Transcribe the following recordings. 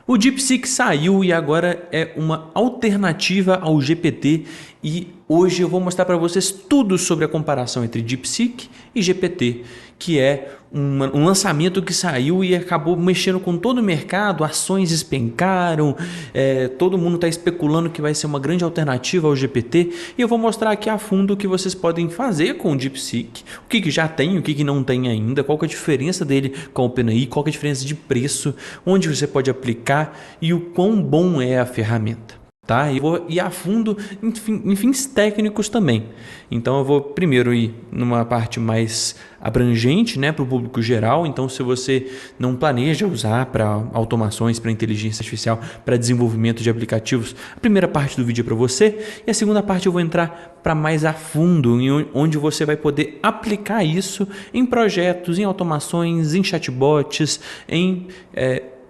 O DeepSeek saiu e agora é uma alternativa ao GPT e hoje eu vou mostrar para vocês tudo sobre a comparação entre DeepSeek e GPT, que é um lançamento que saiu e acabou mexendo com todo o mercado, ações despencaram, todo mundo está especulando que vai ser uma grande alternativa ao GPT e eu vou mostrar aqui a fundo o que vocês podem fazer com o DeepSeek, o que já tem, o que não tem ainda, qual que é a diferença dele com o OpenAI, qual que é a diferença de preço, onde você pode aplicar e o quão bom é a ferramenta. Tá? E vou ir a fundo em fins técnicos também. Então eu vou primeiro ir numa parte mais abrangente, né, para o público geral. Então se você não planeja usar para automações, para inteligência artificial, para desenvolvimento de aplicativos, a primeira parte do vídeo é para você e a segunda parte eu vou entrar para mais a fundo, onde você vai poder aplicar isso em projetos, em automações, em chatbots, em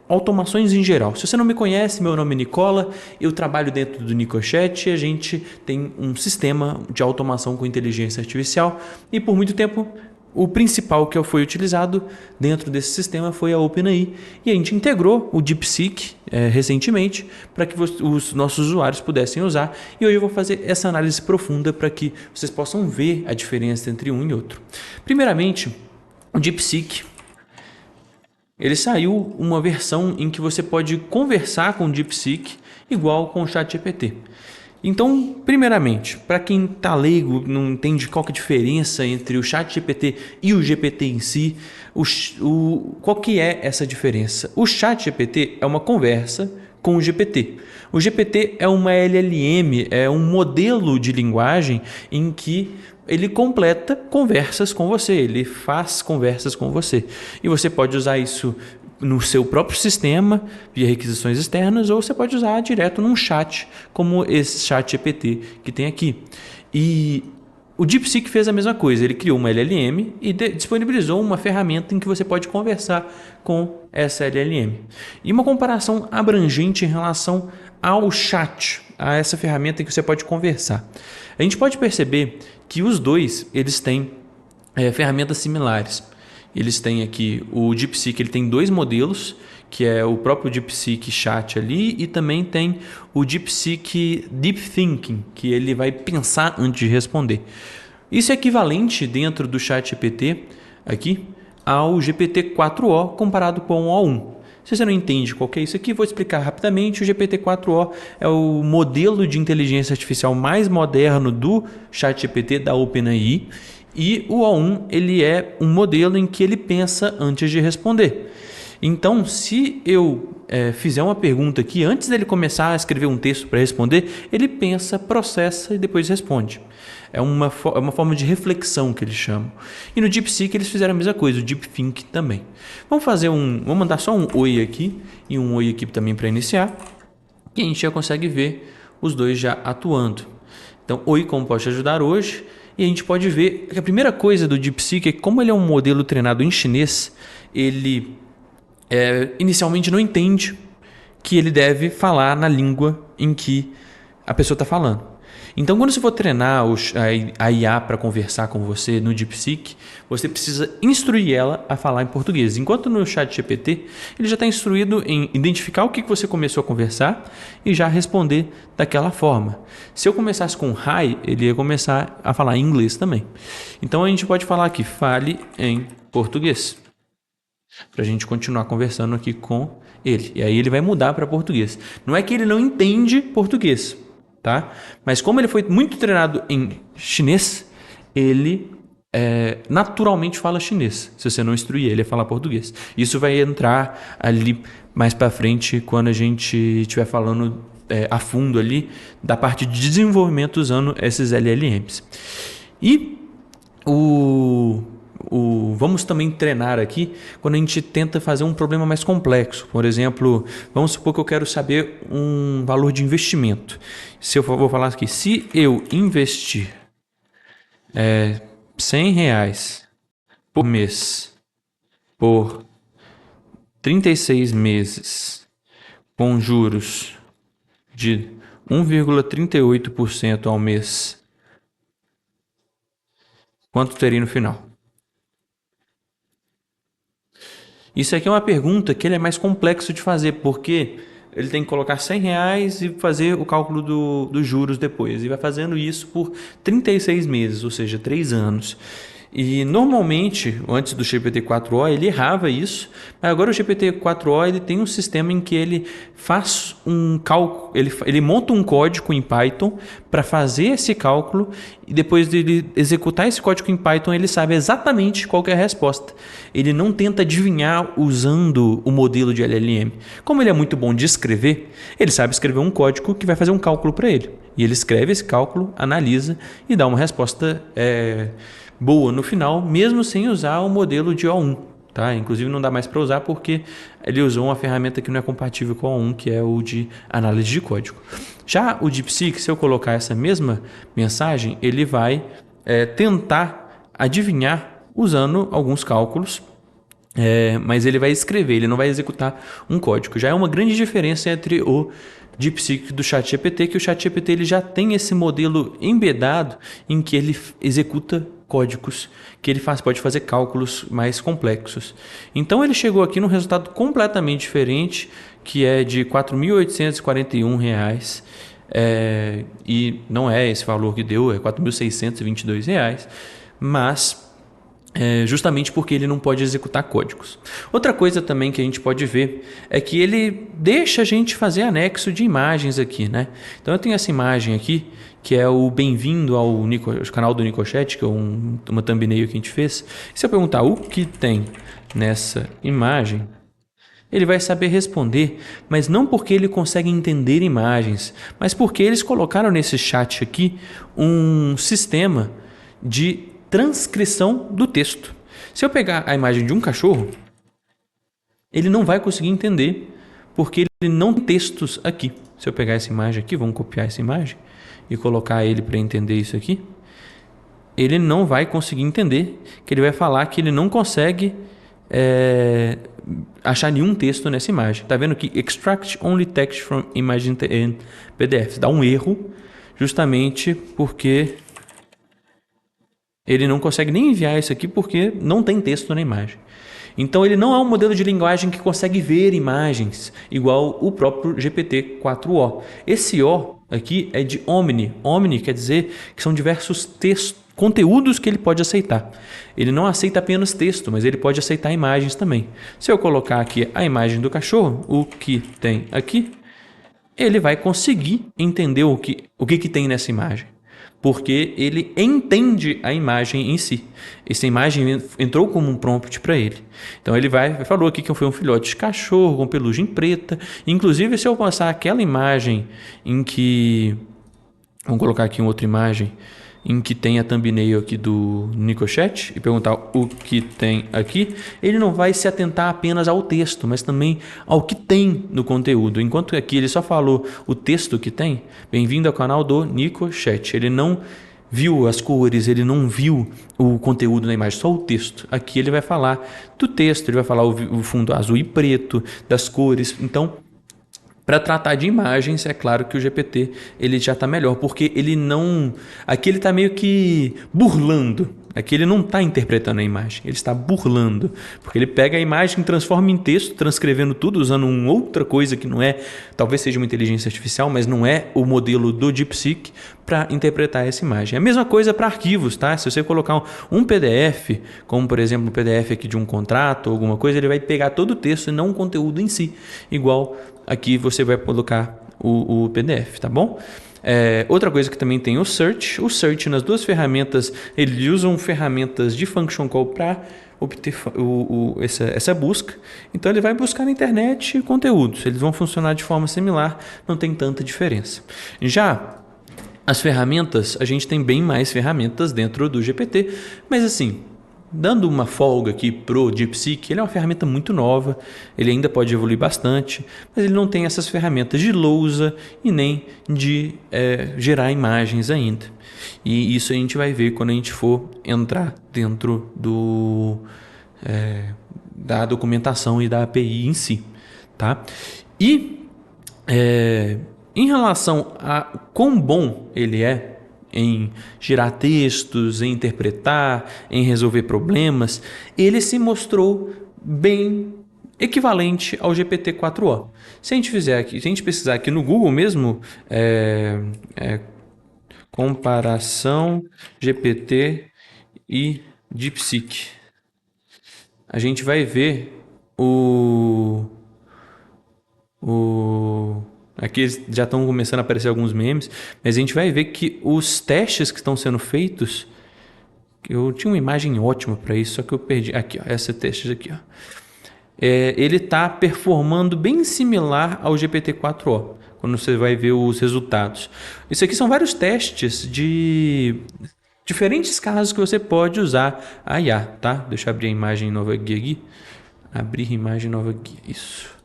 automações em geral. Se você não me conhece, meu nome é Nicola, eu trabalho dentro do Nicochat e a gente tem um sistema de automação com inteligência artificial e por muito tempo o principal que foi utilizado dentro desse sistema foi a OpenAI e a gente integrou o DeepSeek recentemente para que os nossos usuários pudessem usar e hoje eu vou fazer essa análise profunda para que vocês possam ver a diferença entre um e outro. Primeiramente, o DeepSeek ele saiu uma versão em que você pode conversar com o DeepSeek igual com o ChatGPT. Então, primeiramente, para quem está leigo, não entende qual que é a diferença entre o ChatGPT e o GPT em si, qual que é essa diferença? O ChatGPT é uma conversa com o GPT. O GPT é uma LLM, é um modelo de linguagem em que ele completa conversas com você, ele faz conversas com você. E você pode usar isso no seu próprio sistema, via requisições externas, ou você pode usar direto num chat, como esse chat GPT que tem aqui. E o DeepSeek fez a mesma coisa, ele criou uma LLM e disponibilizou uma ferramenta em que você pode conversar com essa LLM. E uma comparação abrangente em relação ao chat, a essa ferramenta em que você pode conversar. A gente pode perceber que os dois eles têm ferramentas similares. Eles têm aqui o DeepSeek, ele tem dois modelos, que é o próprio DeepSeek Chat ali e também tem o DeepSeek Deep Thinking, que ele vai pensar antes de responder. Isso é equivalente dentro do ChatGPT aqui ao GPT-4o comparado com o O1. Se você não entende qual que é isso aqui, vou explicar rapidamente. O GPT-4o é o modelo de inteligência artificial mais moderno do ChatGPT da OpenAI. E o O1 ele é um modelo em que ele pensa antes de responder. Então, se eu fizer uma pergunta aqui, antes dele começar a escrever um texto para responder, ele pensa, processa e depois responde. É uma forma de reflexão que eles chamam. E no DeepSeek eles fizeram a mesma coisa, o Deep Think também. Vamos mandar só um oi aqui e um oi aqui também para iniciar. E a gente já consegue ver os dois já atuando. Então, oi, como posso te ajudar hoje? E a gente pode ver que a primeira coisa do DeepSeek é que como ele é um modelo treinado em chinês, ele inicialmente não entende que ele deve falar na língua em que a pessoa está falando. Então, quando você for treinar a IA para conversar com você no DeepSeek, você precisa instruir ela a falar em português. Enquanto no ChatGPT, ele já está instruído em identificar o que você começou a conversar e já responder daquela forma. Se eu começasse com hi, ele ia começar a falar em inglês também. Então, a gente pode falar aqui, fale em português, para a gente continuar conversando aqui com ele. E aí ele vai mudar para português. Não é que ele não entende português, tá? Mas como ele foi muito treinado em chinês, ele naturalmente fala chinês. Se você não instruir ele a falar português. Isso vai entrar ali mais para frente quando a gente estiver falando a fundo ali da parte de desenvolvimento usando esses LLMs. E vamos também treinar aqui quando a gente tenta fazer um problema mais complexo. Por exemplo, vamos supor que eu quero saber um valor de investimento. Se eu vou falar aqui, se eu investir R$ 100 por mês por 36 meses com juros de 1,38% ao mês, quanto teria no final? Isso aqui é uma pergunta que ele é mais complexo de fazer, porque ele tem que colocar R$ 100 e fazer o cálculo dos juros depois. E vai fazendo isso por 36 meses, ou seja, 3 anos. E normalmente, antes do GPT-4o, ele errava isso, mas agora o GPT-4o ele tem um sistema em que ele faz um cálculo, ele monta um código em Python para fazer esse cálculo e depois de ele executar esse código em Python, ele sabe exatamente qual que é a resposta. Ele não tenta adivinhar usando o modelo de LLM. Como ele é muito bom de escrever, ele sabe escrever um código que vai fazer um cálculo para ele. E ele escreve esse cálculo, analisa e dá uma resposta boa no final, mesmo sem usar o modelo de O1. Tá? Inclusive não dá mais para usar porque ele usou uma ferramenta que não é compatível com o O1, que é o de análise de código. Já o DeepSeek, se eu colocar essa mesma mensagem, ele vai tentar adivinhar usando alguns cálculos, mas ele vai escrever, ele não vai executar um código. Já é uma grande diferença entre o DeepSeek do ChatGPT, que o ChatGPT ele já tem esse modelo embedado em que ele executa códigos, que ele pode fazer cálculos mais complexos. Então ele chegou aqui num resultado completamente diferente, que é de R$ 4.841, e não é esse valor que deu, é R$ 4.622, mas justamente porque ele não pode executar códigos. Outra coisa também que a gente pode ver é que ele deixa a gente fazer anexo de imagens aqui, né? Então eu tenho essa imagem aqui, que é o bem-vindo ao canal do Nicochat, que é uma thumbnail que a gente fez. E se eu perguntar o que tem nessa imagem, ele vai saber responder, mas não porque ele consegue entender imagens, mas porque eles colocaram nesse chat aqui um sistema de transcrição do texto. Se eu pegar a imagem de um cachorro, ele não vai conseguir entender, porque ele não tem textos aqui. Se eu pegar essa imagem aqui, vamos copiar essa imagem e colocar ele para entender isso aqui, ele não vai conseguir entender, que ele vai falar que ele não consegue achar nenhum texto nessa imagem. Tá vendo que extract only text from image in PDF dá um erro, justamente porque ele não consegue nem enviar isso aqui porque não tem texto na imagem. Então ele não é um modelo de linguagem que consegue ver imagens, igual o próprio GPT-4o. Esse O aqui é de Omni. Omni quer dizer que são diversos conteúdos que ele pode aceitar. Ele não aceita apenas texto, mas ele pode aceitar imagens também. Se eu colocar aqui a imagem do cachorro, o que tem aqui, ele vai conseguir entender o que tem nessa imagem, porque ele entende a imagem em si. Essa imagem entrou como um prompt para ele. Então ele falou aqui que foi um filhote de cachorro com pelugem preta. Inclusive, se eu passar aquela imagem em que... Vamos colocar aqui uma outra imagem em que tem a thumbnail aqui do Nicochat e perguntar o que tem aqui, ele não vai se atentar apenas ao texto, mas também ao que tem no conteúdo. Enquanto aqui ele só falou o texto que tem, bem-vindo ao canal do Nicochat. Ele não viu as cores, ele não viu o conteúdo na imagem, só o texto. Aqui ele vai falar do texto, ele vai falar o fundo azul e preto, das cores. Então, para tratar de imagens, é claro que o GPT ele já está melhor, porque ele não... Aqui ele está meio que burlando. Aqui ele não está interpretando a imagem, ele está burlando. Porque ele pega a imagem, transforma em texto, transcrevendo tudo, usando uma outra coisa que não é... Talvez seja uma inteligência artificial, mas não é o modelo do DeepSeek para interpretar essa imagem. É a mesma coisa para arquivos, tá? Se você colocar um PDF, como por exemplo um PDF aqui de um contrato ou alguma coisa, ele vai pegar todo o texto e não o conteúdo em si. Igual... Aqui você vai colocar o PDF, tá bom? Outra coisa que também tem o Search. O Search nas duas ferramentas, eles usam ferramentas de function call para obter essa busca. Então ele vai buscar na internet conteúdos. Eles vão funcionar de forma similar, não tem tanta diferença. Já as ferramentas, a gente tem bem mais ferramentas dentro do GPT, mas assim... Dando uma folga aqui pro DeepSeek, ele é uma ferramenta muito nova, ele ainda pode evoluir bastante, mas ele não tem essas ferramentas de lousa e nem de gerar imagens ainda. E isso a gente vai ver quando a gente for entrar dentro da documentação e da API em si. Tá? E em relação a quão bom ele é em gerar textos, em interpretar, em resolver problemas, ele se mostrou bem equivalente ao GPT-4o. Se a gente fizer aqui, se a gente pesquisar aqui no Google mesmo, comparação GPT e DeepSeek, a gente vai ver aqui já estão começando a aparecer alguns memes, mas a gente vai ver que os testes que estão sendo feitos, eu tinha uma imagem ótima para isso, só que eu perdi. Aqui, ó, essa teste aqui, ó. Ele está performando bem similar ao GPT-4o, quando você vai ver os resultados. Isso aqui são vários testes de diferentes casos que você pode usar a IA, tá? Deixa eu abrir a imagem nova aqui. Abrir imagem nova aqui, isso.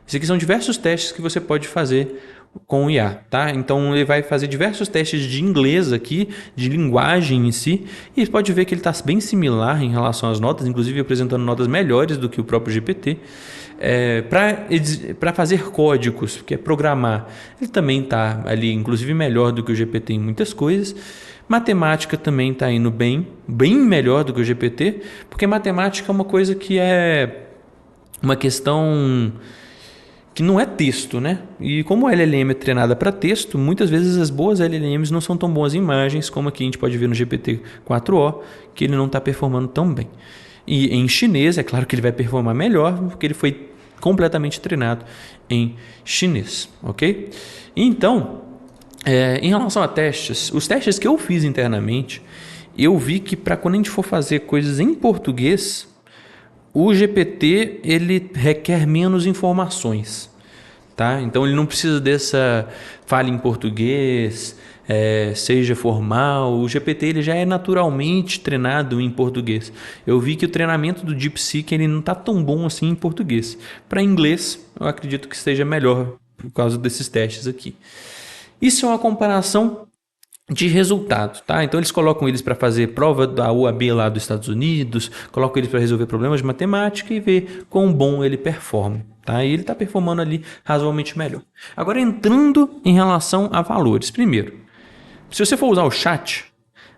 Isso aqui são diversos testes que você pode fazer com o IA, tá? Então ele vai fazer diversos testes de inglês aqui, de linguagem em si, e você pode ver que ele está bem similar em relação às notas, inclusive apresentando notas melhores do que o próprio GPT. Para fazer códigos, que é programar, ele também está ali, inclusive melhor do que o GPT em muitas coisas. Matemática também está indo bem melhor do que o GPT, porque matemática é uma coisa que é uma questão que não é texto, né? E como a LLM é treinada para texto, muitas vezes as boas LLMs não são tão boas em imagens, como aqui a gente pode ver no GPT-4o, que ele não está performando tão bem. E em chinês, é claro que ele vai performar melhor, porque ele foi completamente treinado em chinês, ok? Então, em relação a testes, os testes que eu fiz internamente, eu vi que para quando a gente for fazer coisas em português, o GPT ele requer menos informações, tá? Então ele não precisa dessa fale em português, seja formal. O GPT ele já é naturalmente treinado em português. Eu vi que o treinamento do DeepSeek ele não está tão bom assim em português. Para inglês, eu acredito que esteja melhor por causa desses testes aqui. Isso é uma comparação de resultado, tá? Então eles colocam eles para fazer prova da UAB lá dos Estados Unidos, colocam eles para resolver problemas de matemática e ver quão bom ele performa, tá? E ele está performando ali razoavelmente melhor. Agora entrando em relação a valores. Primeiro, se você for usar o chat,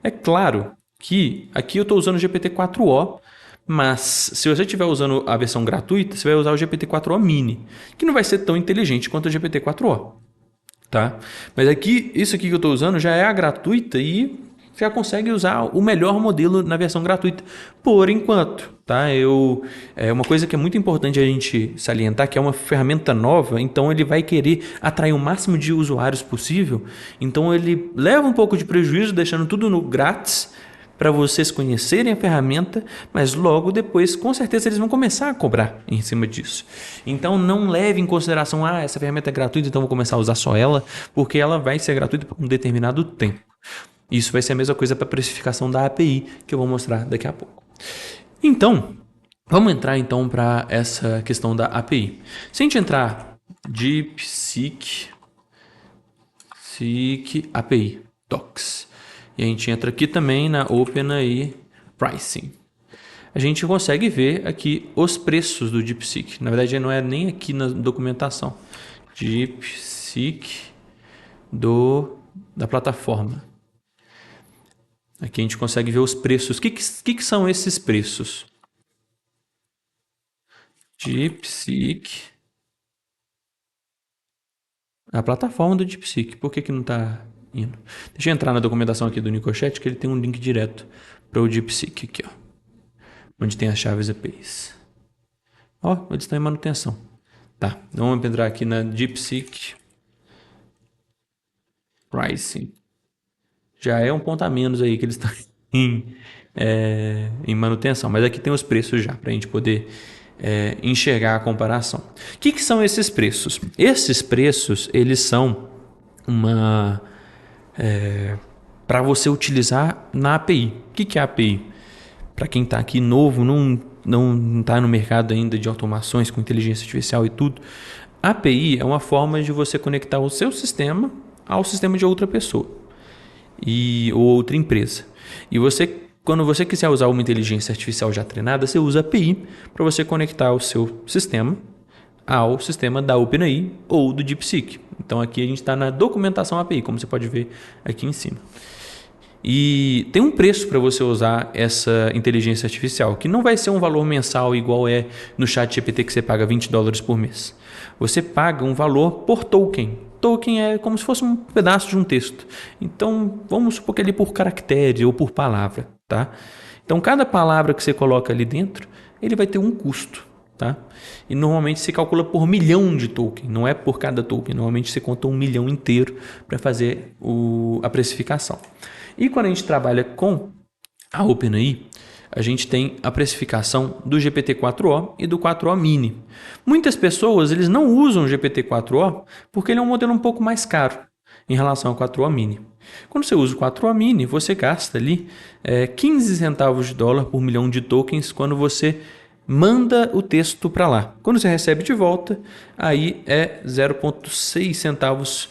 é claro que aqui eu estou usando o GPT-4o, mas se você estiver usando a versão gratuita, você vai usar o GPT-4o Mini, que não vai ser tão inteligente quanto o GPT-4o. Tá? Mas aqui, isso aqui que eu estou usando já é a gratuita e já consegue usar o melhor modelo na versão gratuita por enquanto. Tá? É uma coisa que é muito importante a gente salientar, que é uma ferramenta nova, então ele vai querer atrair o máximo de usuários possível. Então ele leva um pouco de prejuízo, deixando tudo no grátis, para vocês conhecerem a ferramenta, mas logo depois, com certeza, eles vão começar a cobrar em cima disso. Então, não leve em consideração, essa ferramenta é gratuita, então vou começar a usar só ela, porque ela vai ser gratuita por um determinado tempo. Isso vai ser a mesma coisa para a precificação da API, que eu vou mostrar daqui a pouco. Então, vamos entrar então para essa questão da API. Se a gente entrar DeepSeek API Docs, e a gente entra aqui também na OpenAI Pricing, a gente consegue ver aqui os preços do DeepSeek. Na verdade, não é nem aqui na documentação. DeepSeek da plataforma. Aqui a gente consegue ver os preços. O que são esses preços? DeepSeek. A plataforma do DeepSeek. Por que não está indo? Deixa eu entrar na documentação aqui do Nicochat, que ele tem um link direto para o DeepSeek aqui, ó, onde tem as chaves APIs. Ó, eles estão em manutenção. Tá, então vamos entrar aqui na DeepSeek Pricing. Já é um ponto a menos aí que eles estão em manutenção, mas aqui tem os preços já para a gente poder enxergar a comparação. O que são esses preços? Esses preços eles são para você utilizar na API. O que é a API? Para quem está aqui novo, não está no mercado ainda de automações com inteligência artificial e tudo, a API é uma forma de você conectar o seu sistema ao sistema de outra pessoa ou outra empresa. E quando você quiser usar uma inteligência artificial já treinada, você usa a API para você conectar o seu sistema ao sistema da OpenAI ou do DeepSeek. Então aqui a gente está na documentação API, como você pode ver aqui em cima. E tem um preço para você usar essa inteligência artificial, que não vai ser um valor mensal igual é no ChatGPT que você paga $20 por mês. Você paga um valor por token. Token é como se fosse um pedaço de um texto. Então, vamos supor que é ali por caractere ou por palavra, tá? Então, cada palavra que você coloca ali dentro, ele vai ter um custo, tá? E normalmente se calcula por milhão de token, não é por cada token. Normalmente você conta 1 milhão inteiro para fazer a precificação. E quando a gente trabalha com a OpenAI, a gente tem a precificação do GPT-4o e do 4o Mini. Muitas pessoas eles não usam o GPT-4o porque ele é um modelo um pouco mais caro em relação ao 4o Mini. Quando você usa o 4o Mini, você gasta ali 15 centavos de dólar por milhão de tokens quando você manda o texto para lá. Quando você recebe de volta, aí é 0,6 centavos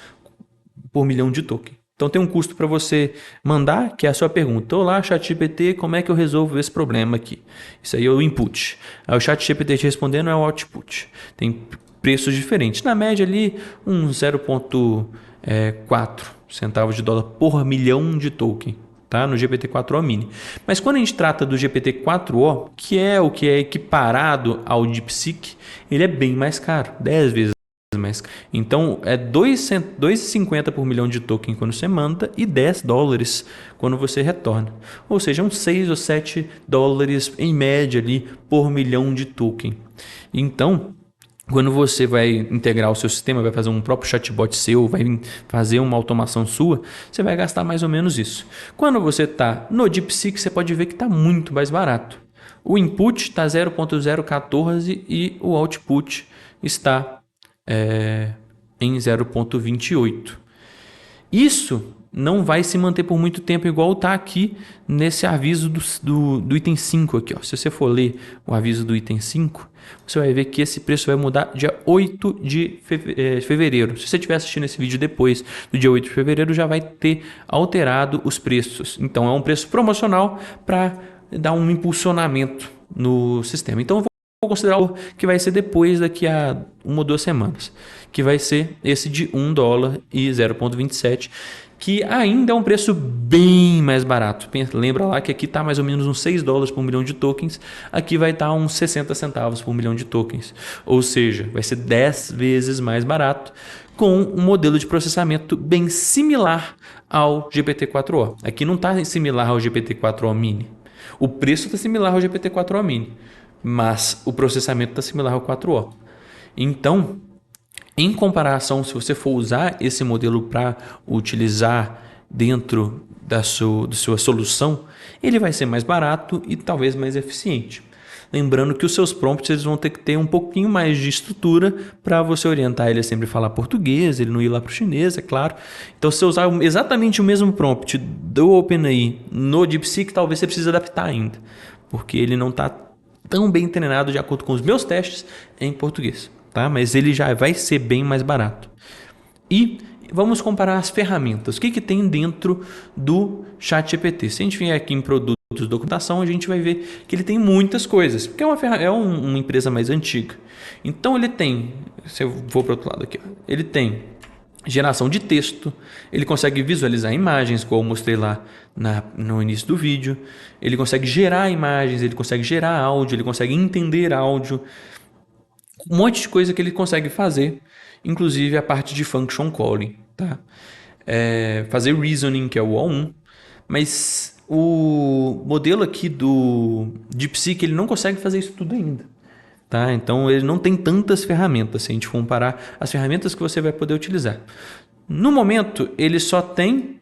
por milhão de tokens. Então tem um custo para você mandar, que é a sua pergunta. Olá, ChatGPT, como é que eu resolvo esse problema aqui? Isso aí é o input. Aí o ChatGPT te respondendo é o output. Tem preços diferentes. Na média ali, uns 0,4 centavos de dólar por milhão de token, tá? No GPT-4o Mini. Mas quando a gente trata do GPT-4o, que é o que é equiparado ao DeepSeek, ele é bem mais caro, 10 vezes mais. Então é 2,50 por milhão de token quando você manda e $10 quando você retorna. Ou seja, uns 6 ou 7 dólares em média ali por milhão de token. Então, quando você vai integrar o seu sistema, vai fazer um próprio chatbot seu, vai fazer uma automação sua, você vai gastar mais ou menos isso. Quando você está no DeepSeek, você pode ver que está muito mais barato. O input está 0,014 e o output está em 0,28. Isso não vai se manter por muito tempo, igual está aqui nesse aviso do item 5 aqui. Ó. Se você for ler o aviso do item 5, você vai ver que esse preço vai mudar dia 8 de fevereiro. Se você estiver assistindo esse vídeo depois do dia 8 de fevereiro, já vai ter alterado os preços. Então é um preço promocional para dar um impulsionamento no sistema. Então eu vou considerar o que vai ser depois, daqui a 1 ou 2 semanas, que vai ser esse de $1 e 0,27, que ainda é um preço bem mais barato. Lembra lá que aqui está mais ou menos uns $6 por milhão de tokens, aqui vai estar uns 60 centavos por milhão de tokens, ou seja, vai ser 10 vezes mais barato, com um modelo de processamento bem similar ao GPT-4o. Aqui não está similar ao GPT-4o Mini, o preço está similar ao GPT-4o Mini, mas o processamento está similar ao 4o. Então, em comparação, se você for usar esse modelo para utilizar dentro da sua solução, ele vai ser mais barato e talvez mais eficiente. Lembrando que os seus prompts eles vão ter que ter um pouquinho mais de estrutura para você orientar ele a sempre falar português, ele não ir lá para o chinês, é claro. Então, se você usar exatamente o mesmo prompt do OpenAI no DeepSeek, talvez você precise adaptar ainda, porque ele não está tão bem treinado de acordo com os meus testes em português, tá? Mas ele já vai ser bem mais barato. E vamos comparar as ferramentas. O que tem dentro do ChatGPT? Se a gente vier aqui em produtos de documentação, a gente vai ver que ele tem muitas coisas, porque é uma empresa mais antiga. Então ele tem, se eu for para o outro lado aqui, ele tem geração de texto, ele consegue visualizar imagens, como eu mostrei lá no início do vídeo, ele consegue gerar imagens, ele consegue gerar áudio, ele consegue entender áudio, um monte de coisa que ele consegue fazer, inclusive a parte de function calling, tá? Fazer reasoning, que é o O1, mas o modelo aqui do DeepSeek ele não consegue fazer isso tudo ainda. Tá? Então ele não tem tantas ferramentas se a gente comparar as ferramentas que você vai poder utilizar. No momento ele só tem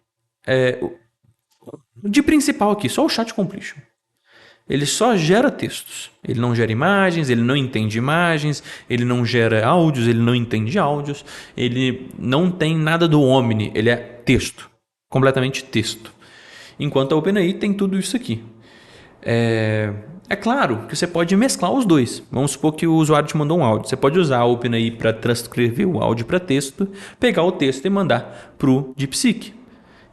de principal aqui, só o chat completion. Ele só gera textos, ele não gera imagens, ele não entende imagens, ele não gera áudios, ele não entende áudios, ele não tem nada do Omni, ele é texto, completamente texto. Enquanto a OpenAI tem tudo isso aqui. É claro que você pode mesclar os dois. Vamos supor que o usuário te mandou um áudio. Você pode usar a OpenAI para transcrever o áudio para texto, pegar o texto e mandar para o DeepSeek.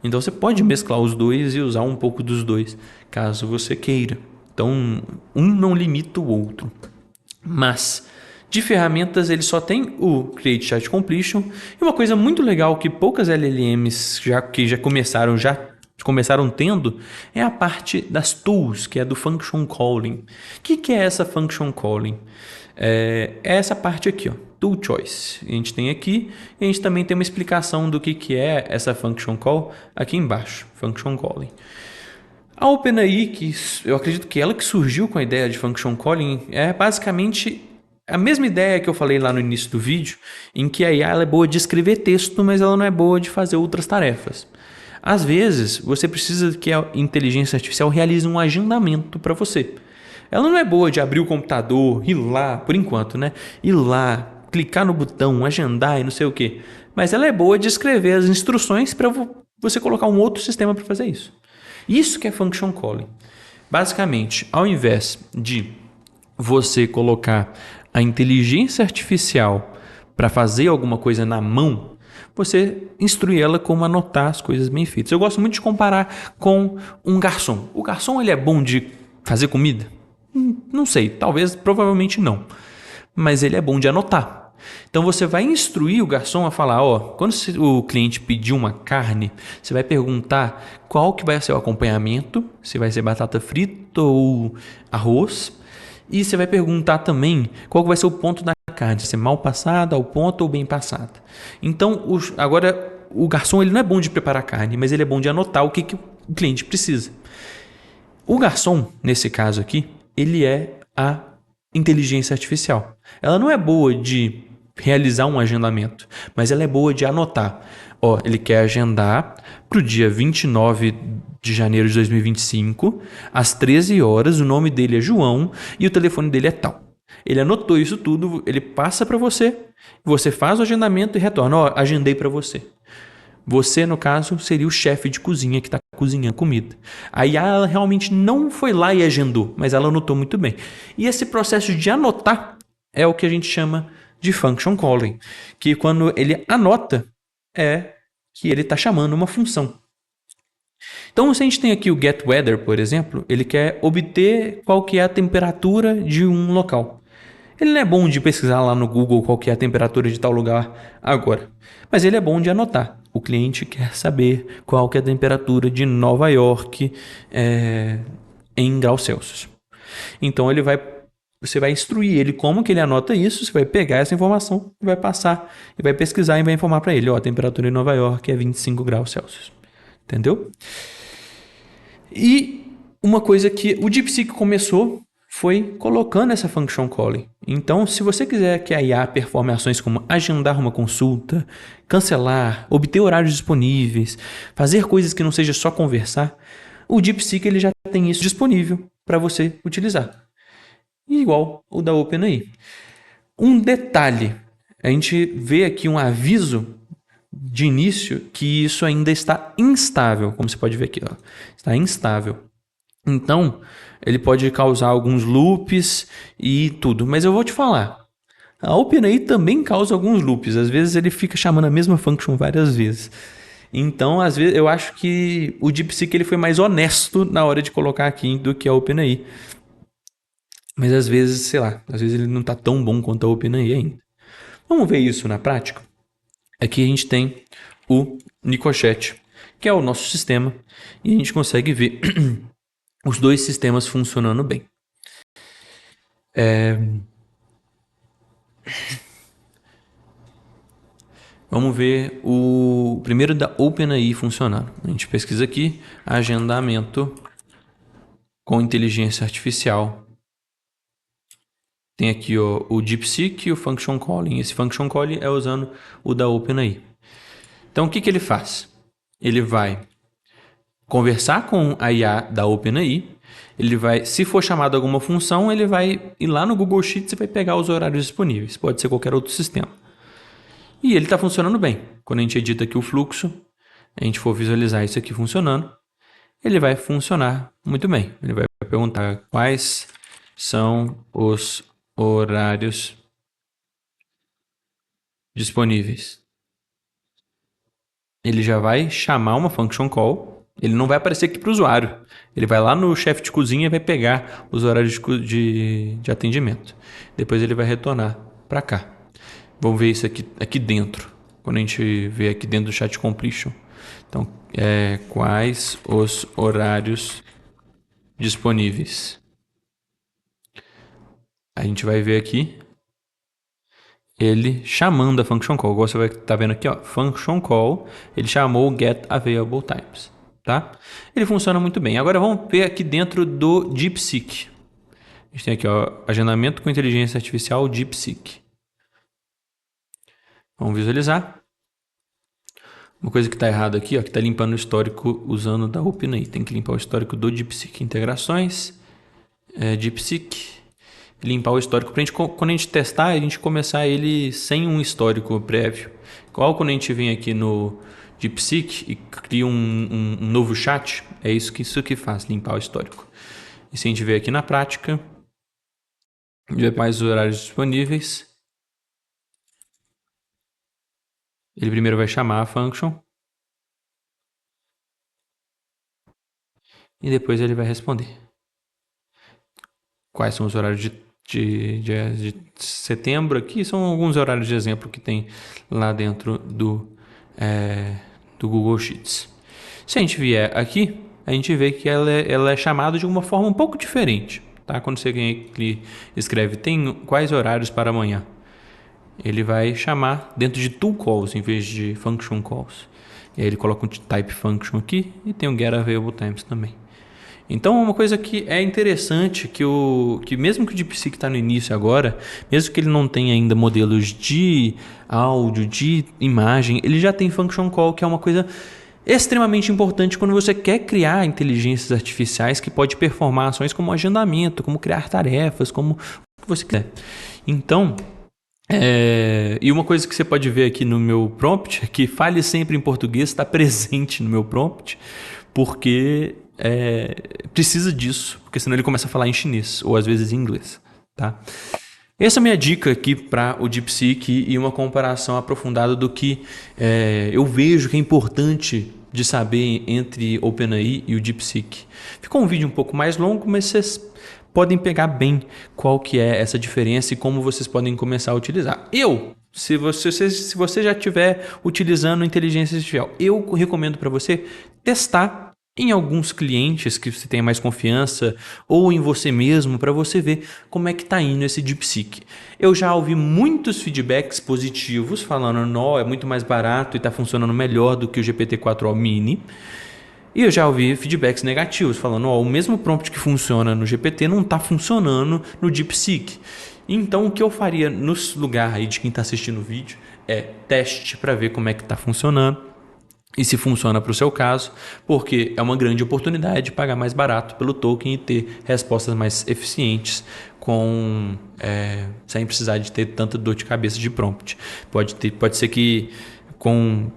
Então você pode mesclar os dois e usar um pouco dos dois, caso você queira. Então um não limita o outro. Mas de ferramentas ele só tem o Create Chat Completion. E uma coisa muito legal que poucas LLMs que já começaram já começaram tendo é a parte das tools, que é do function calling. O que é essa function calling? É essa parte aqui, ó, tool choice. A gente tem aqui e a gente também tem uma explicação do que é essa function call aqui embaixo, function calling. A OpenAI, que eu acredito que ela que surgiu com a ideia de function calling, é basicamente a mesma ideia que eu falei lá no início do vídeo, em que a IA ela é boa de escrever texto, mas ela não é boa de fazer outras tarefas. Às vezes, você precisa que a inteligência artificial realize um agendamento para você. Ela não é boa de abrir o computador, ir lá, por enquanto, né? Ir lá, clicar no botão, agendar e não sei o quê. Mas ela é boa de escrever as instruções para você colocar um outro sistema para fazer isso. Isso que é function calling. Basicamente, ao invés de você colocar a inteligência artificial para fazer alguma coisa na mão, você instrui ela como anotar as coisas bem feitas. Eu gosto muito de comparar com um garçom. O garçom ele é bom de fazer comida? Não sei, talvez, provavelmente não. Mas ele é bom de anotar. Então você vai instruir o garçom a falar, ó, quando o cliente pedir uma carne, você vai perguntar qual que vai ser o acompanhamento, se vai ser batata frita ou arroz, e você vai perguntar também qual que vai ser o ponto da carne, se é mal passada, ao ponto ou bem passada. Então, agora o garçom ele não é bom de preparar carne, mas ele é bom de anotar o que o cliente precisa. O garçom, nesse caso aqui, ele é a inteligência artificial. Ela não é boa de realizar um agendamento, mas ela é boa de anotar. Ó, ele quer agendar para o dia 29 de janeiro de 2025, às 13 horas, o nome dele é João e o telefone dele é tal. Ele anotou isso tudo, ele passa para você, você faz o agendamento e retorna. Ó, agendei para você. Você, no caso, seria o chefe de cozinha que está cozinhando comida. Aí ela realmente não foi lá e agendou, mas ela anotou muito bem. E esse processo de anotar é o que a gente chama de function calling, que quando ele anota é que ele está chamando uma função. Então, se a gente tem aqui o get weather, por exemplo, ele quer obter qual que é a temperatura de um local. Ele não é bom de pesquisar lá no Google qual que é a temperatura de tal lugar agora, mas ele é bom de anotar. O cliente quer saber qual que é a temperatura de Nova York em graus Celsius. Então você vai instruir ele como que ele anota isso, você vai pegar essa informação e vai passar, e vai pesquisar e vai informar para ele, ó, a temperatura em Nova York é 25 graus Celsius. Entendeu? E uma coisa que o DeepSeek começou foi colocando essa function calling. Então, se você quiser que a IA performe ações como agendar uma consulta, cancelar, obter horários disponíveis, fazer coisas que não seja só conversar, o DeepSeek ele já tem isso disponível para você utilizar. Igual o da OpenAI. Um detalhe, a gente vê aqui um aviso de início que isso ainda está instável, como você pode ver aqui, ó. Está instável. Então, ele pode causar alguns loops e tudo. Mas eu vou te falar, a OpenAI também causa alguns loops. Às vezes ele fica chamando a mesma function várias vezes. Então, às vezes, eu acho que o DeepSeek ele foi mais honesto na hora de colocar aqui do que a OpenAI. Mas às vezes, sei lá, às vezes ele não está tão bom quanto a OpenAI ainda. Vamos ver isso na prática? Aqui a gente tem o Nicochat, que é o nosso sistema, e a gente consegue ver os dois sistemas funcionando bem. Vamos ver o primeiro da OpenAI funcionando. A gente pesquisa aqui, agendamento com inteligência artificial. Tem aqui o DeepSeek e o Function Calling. Esse Function Calling é usando o da OpenAI. Então, o que ele faz? Ele vai conversar com a IA da OpenAI. Ele vai, se for chamado alguma função, ele vai ir lá no Google Sheets e vai pegar os horários disponíveis. Pode ser qualquer outro sistema. E ele está funcionando bem. Quando a gente edita aqui o fluxo, a gente for visualizar isso aqui funcionando, ele vai funcionar muito bem. Ele vai perguntar quais são os horários disponíveis. Ele já vai chamar uma function call. Ele não vai aparecer aqui para o usuário. Ele vai lá no chefe de cozinha e vai pegar os horários de atendimento. Depois ele vai retornar para cá. Vamos ver isso aqui dentro. Quando a gente vê aqui dentro do chat completion. Então, quais os horários disponíveis? A gente vai ver aqui ele chamando a function call. Igual você vai estar vendo aqui, ó, function call, ele chamou o get available times, tá? Ele funciona muito bem. Agora vamos ver aqui dentro do DeepSeek. A gente tem aqui, ó, agendamento com inteligência artificial DeepSeek. Vamos visualizar. Uma coisa que está errada aqui, ó, que está limpando o histórico usando da OpenAI. Tem que limpar o histórico do DeepSeek. Integrações, DeepSeek. Limpar o histórico para quando a gente testar, a gente começar ele sem um histórico prévio. Igual quando a gente vem aqui no DeepSeek e cria um novo chat, é isso que faz, limpar o histórico. E se a gente ver aqui na prática, ver mais os horários disponíveis, ele primeiro vai chamar a function e depois ele vai responder. Quais são os horários de setembro aqui? São alguns horários de exemplo que tem lá dentro do Google Sheets. Se a gente vier aqui, a gente vê que ela é chamada de uma forma um pouco diferente. Tá? Quando você escreve tem quais horários para amanhã, ele vai chamar dentro de tool calls em vez de function calls. E aí ele coloca um type function aqui e tem o get available times também. Então, uma coisa que é interessante, que mesmo que o DeepSeek está no início agora, mesmo que ele não tenha ainda modelos de áudio, de imagem, ele já tem function call, que é uma coisa extremamente importante quando você quer criar inteligências artificiais que pode performar ações como agendamento, como criar tarefas, como o que você quiser. Então, e uma coisa que você pode ver aqui no meu prompt é que fale sempre em português está presente no meu prompt, porque precisa disso, porque senão ele começa a falar em chinês ou às vezes em inglês, tá? Essa é a minha dica aqui para o DeepSeek e uma comparação aprofundada do que eu vejo que é importante de saber entre OpenAI e o DeepSeek. Ficou um vídeo um pouco mais longo, mas vocês podem pegar bem qual que é essa diferença e como vocês podem começar a utilizar. Se você já estiver utilizando inteligência artificial, eu recomendo para você testar em alguns clientes que você tenha mais confiança ou em você mesmo para você ver como é que está indo esse DeepSeek. Eu já ouvi muitos feedbacks positivos falando não, é muito mais barato e está funcionando melhor do que o GPT-4o Mini. E eu já ouvi feedbacks negativos falando o mesmo prompt que funciona no GPT não está funcionando no DeepSeek. Então o que eu faria no lugar aí de quem está assistindo o vídeo é teste para ver como é que está funcionando. E se funciona para o seu caso, porque é uma grande oportunidade de pagar mais barato pelo token e ter respostas mais eficientes sem precisar de ter tanta dor de cabeça de prompt. Pode ser que com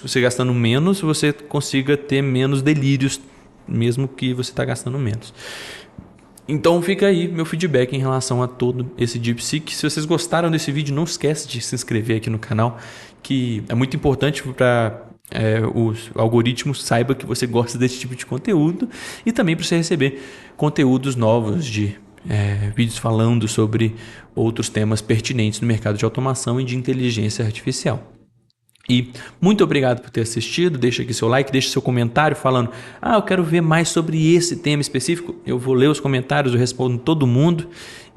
você gastando menos, você consiga ter menos delírios, mesmo que você está gastando menos. Então fica aí meu feedback em relação a todo esse DeepSeek. Se vocês gostaram desse vídeo, não esquece de se inscrever aqui no canal, que é muito importante para os algoritmos saibam que você gosta desse tipo de conteúdo e também para você receber conteúdos novos de vídeos falando sobre outros temas pertinentes no mercado de automação e de inteligência artificial. E muito obrigado por ter assistido, deixa aqui seu like, deixa seu comentário falando eu quero ver mais sobre esse tema específico. Eu vou ler os comentários, eu respondo todo mundo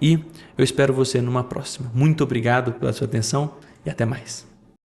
e eu espero você numa próxima. Muito obrigado pela sua atenção e até mais.